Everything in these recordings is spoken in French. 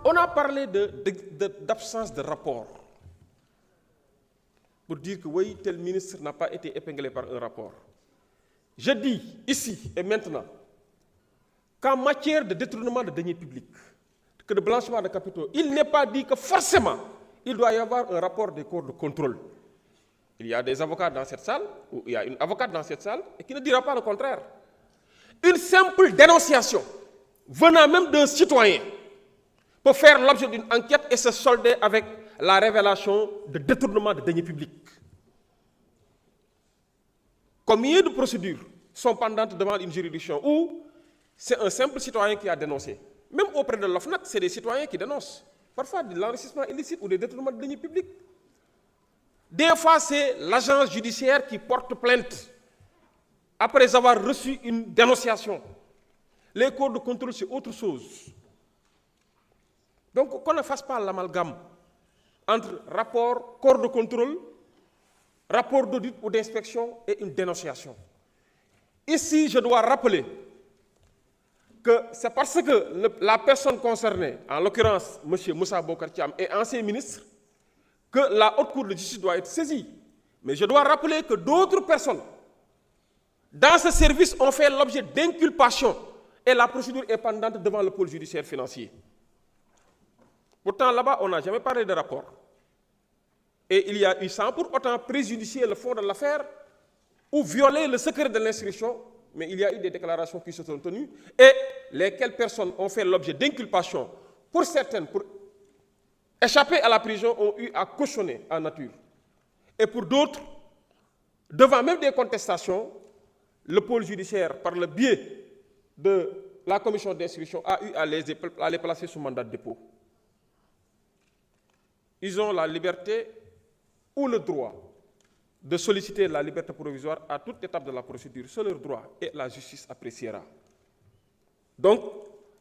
On a parlé d'absence de rapport pour dire que oui, tel ministre n'a pas été épinglé par un rapport. Je dis ici et maintenant qu'en matière de détournement de deniers publics, que de blanchiment de capitaux, il n'est pas dit que forcément il doit y avoir un rapport des corps de contrôle. Il y a des avocats dans cette salle, ou il y a une avocate dans cette salle, et qui ne dira pas le contraire. Une simple dénonciation venant même d'un citoyen peut faire l'objet d'une enquête et se solder avec la révélation de détournement de deniers publics. Combien de procédures sont pendantes devant une juridiction où c'est un simple citoyen qui a dénoncé? Même auprès de l'OFNAC, c'est des citoyens qui dénoncent. Parfois de l'enrichissement illicite ou des détournements de deniers publics. Des fois, c'est l'agence judiciaire qui porte plainte après avoir reçu une dénonciation. Les corps de contrôle, c'est autre chose. Donc, qu'on ne fasse pas l'amalgame entre rapport, corps de contrôle, rapport d'audit ou d'inspection et une dénonciation. Ici, je dois rappeler que c'est parce que la personne concernée, en l'occurrence M. Moussa Bocar Thiam, est ancien ministre, que la haute cour de justice doit être saisie. Mais je dois rappeler que d'autres personnes, dans ce service, ont fait l'objet d'inculpation et la procédure est pendante devant le pôle judiciaire financier. Pourtant, là-bas, on n'a jamais parlé de rapport. Et il y a eu, sans pour autant préjudicier le fond de l'affaire ou violer le secret de l'instruction, mais il y a eu des déclarations qui se sont tenues et lesquelles personnes ont fait l'objet d'inculpation. Pour certaines, pour échapper à la prison, ont eu à cautionner en nature. Et pour d'autres, devant même des contestations, le pôle judiciaire, par le biais de la commission d'instruction, a eu à les placer sous mandat de dépôt. Ils ont la liberté ou le droit de solliciter la liberté provisoire à toute étape de la procédure. C'est leur droit et la justice appréciera. Donc,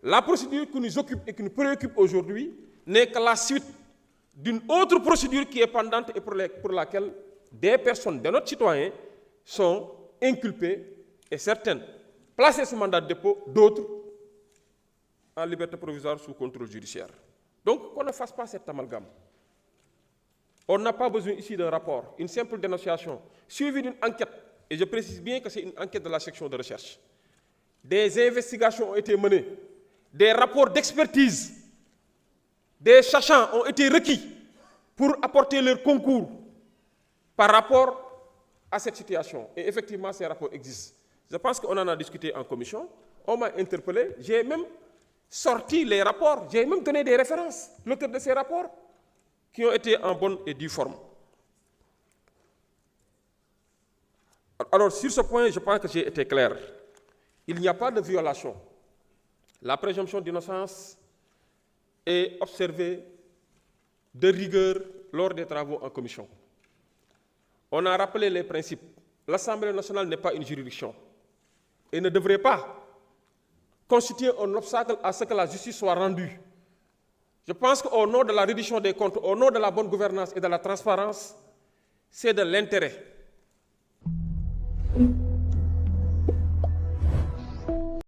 la procédure qui nous occupe et qui nous préoccupe aujourd'hui n'est que la suite d'une autre procédure qui est pendante et pour laquelle des personnes, de notre citoyens, sont inculpées et certaines placées sous mandat de dépôt, d'autres en liberté provisoire sous contrôle judiciaire. Donc, qu'on ne fasse pas cet amalgame. On n'a pas besoin ici d'un rapport, une simple dénonciation, suivie d'une enquête, et je précise bien que c'est une enquête de la section de recherche. Des investigations ont été menées, des rapports d'expertise, des sachants ont été requis pour apporter leur concours par rapport à cette situation. Et effectivement, ces rapports existent. Je pense qu'on en a discuté en commission, on m'a interpellé, j'ai même sorti les rapports, j'ai même donné des références, l'auteur de ces rapports, qui ont été en bonne et due forme. Alors, sur ce point, je pense que j'ai été clair. Il n'y a pas de violation. La présomption d'innocence est observée de rigueur lors des travaux en commission. On a rappelé les principes. L'Assemblée nationale n'est pas une juridiction et ne devrait pas constituer un obstacle à ce que la justice soit rendue. Je pense qu'au nom de la reddition des comptes, au nom de la bonne gouvernance et de la transparence, c'est de l'intérêt